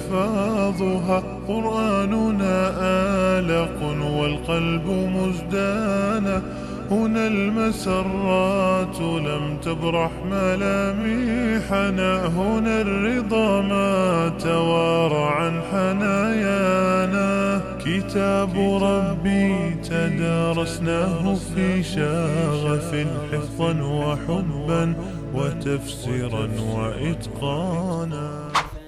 ألفاظها قرآننا آلق والقلب مزدانا. هنا المسرات لم تبرح ملامحنا، هنا الرضا ما توارى عن حنايانا. كتاب ربي تدارسناه في شغف حفظا وحبا وتفسيرا وإتقانا.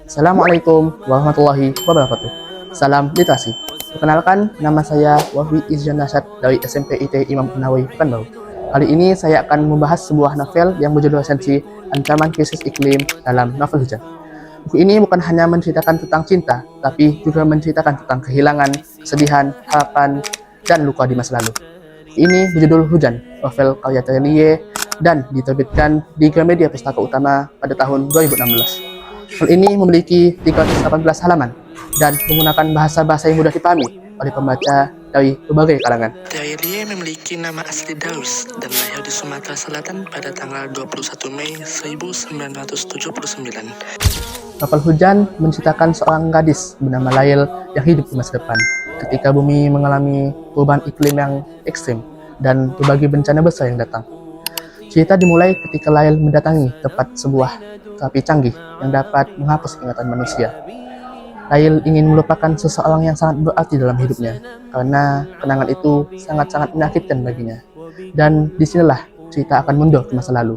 Assalamualaikum warahmatullahi wabarakatuh. Salam literasi. Perkenalkan, nama saya Wahwi Izjan Nasyad dari SMP IT Imam Nahrawi Pekanbaru. Kali ini saya akan membahas sebuah novel yang berjudul Esensi Ancaman Krisis Iklim dalam Novel Hujan. Buku ini bukan hanya menceritakan tentang cinta, tapi juga menceritakan tentang kehilangan, kesedihan, harapan, dan luka di masa lalu. Buku ini berjudul Hujan, novel karya Terelie, dan diterbitkan di Gramedia Pustaka Utama pada tahun 2016. Novel ini memiliki 318 halaman dan menggunakan bahasa-bahasa yang mudah dipahami oleh pembaca dari berbagai kalangan. Terelie memiliki nama asli Darwis dan lahir di Sumatera Selatan pada tanggal 21 Mei 1979. Novel Hujan menceritakan seorang gadis bernama Lail yang hidup di masa depan ketika bumi mengalami perubahan iklim yang ekstrim dan berbagai bencana besar yang datang. Cerita dimulai ketika Lail mendatangi tempat sebuah terapi canggih yang dapat menghapus ingatan manusia. Lail ingin melupakan seseorang yang sangat berarti dalam hidupnya, karena kenangan itu sangat-sangat menyakitkan baginya. Dan disinilah cerita akan mundur ke masa lalu.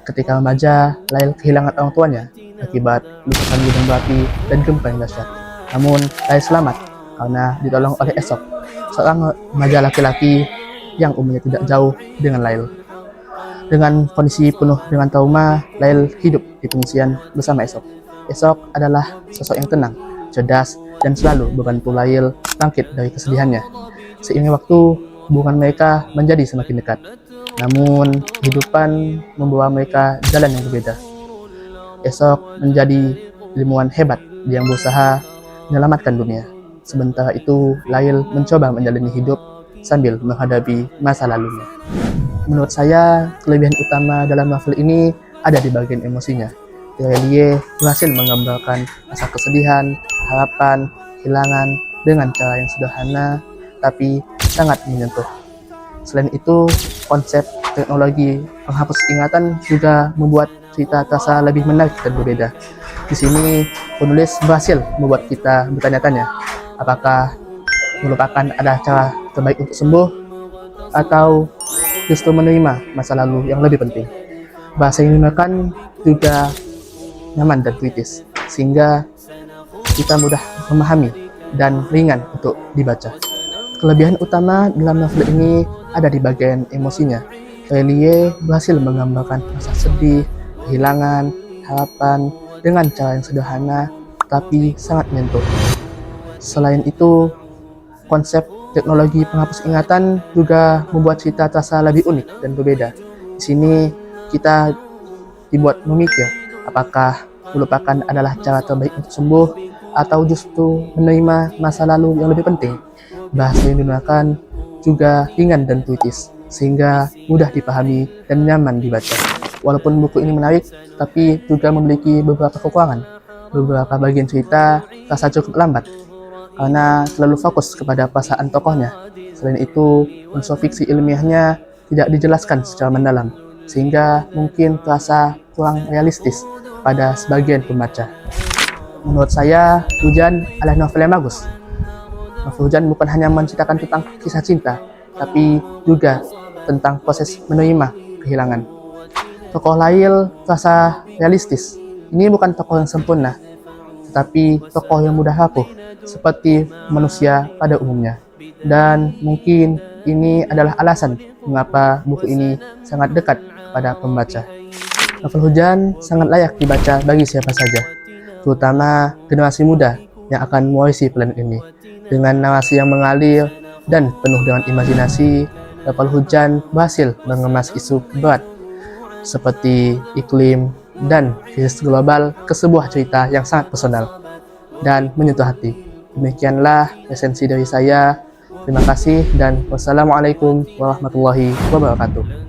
Ketika remaja, Lail kehilangan orang tuanya akibat letusan gunung berapi dan gempa yang dahsyat. Namun, Lail selamat karena ditolong oleh Esok, seorang remaja laki-laki yang umurnya tidak jauh dengan Lail. Dengan kondisi penuh dengan trauma, Lail hidup di pengungsian bersama Esok. Esok adalah sosok yang tenang, cerdas, dan selalu membantu Lail bangkit dari kesedihannya. Seiring waktu, hubungan mereka menjadi semakin dekat. Namun, kehidupan membawa mereka jalan yang berbeda. Esok menjadi ilmuwan hebat yang berusaha menyelamatkan dunia. Sementara itu, Lail mencoba menjalani hidup sambil menghadapi masa lalunya. Menurut saya, kelebihan utama dalam novel ini ada di bagian emosinya. Terelie berhasil menggambarkan rasa kesedihan, harapan, kehilangan dengan cara yang sederhana tapi sangat menyentuh. Selain itu, konsep teknologi penghapus ingatan juga membuat cerita terasa lebih menarik dan berbeda. Di sini, penulis berhasil membuat kita bertanya-tanya, apakah melupakan adalah cara terbaik untuk sembuh atau justru menerima masa lalu yang lebih penting. Bahasa yang digunakan juga nyaman dan kritis, sehingga kita mudah memahami dan ringan untuk dibaca. Kelebihan utama dalam novel ini ada di bagian emosinya. Terelie berhasil menggambarkan rasa sedih, kehilangan, harapan dengan cara yang sederhana tapi sangat menyentuh. Selain itu, konsep teknologi penghapus ingatan juga membuat cerita terasa lebih unik dan berbeda. Di sini kita dibuat memikir apakah melupakan adalah cara terbaik untuk sembuh atau justru menerima masa lalu yang lebih penting. Bahasa yang digunakan juga ringan dan puitis, sehingga mudah dipahami dan nyaman dibaca. Walaupun buku ini menarik, tapi juga memiliki beberapa kekurangan. Beberapa bagian cerita terasa cukup lambat, karena terlalu fokus kepada perasaan tokohnya. Selain itu, unsur fiksi ilmiahnya tidak dijelaskan secara mendalam, sehingga mungkin terasa kurang realistis pada sebagian pembaca. Menurut saya, Hujan adalah novel yang bagus. Novel Hujan bukan hanya menceritakan tentang kisah cinta, tapi juga tentang proses menerima kehilangan. Tokoh Lail terasa realistis. Ini bukan tokoh yang sempurna, tetapi tokoh yang mudah rapuh, seperti manusia pada umumnya. Dan mungkin ini adalah alasan mengapa buku ini sangat dekat pada pembaca. Novel Hujan sangat layak dibaca bagi siapa saja, terutama generasi muda yang akan mewarisi planet ini. Dengan narasi yang mengalir dan penuh dengan imajinasi, Novel Hujan berhasil mengemas isu berat seperti iklim dan krisis global ke sebuah cerita yang sangat personal dan menyentuh hati. Demikianlah esensi dari saya. Terima kasih dan wassalamualaikum warahmatullahi wabarakatuh.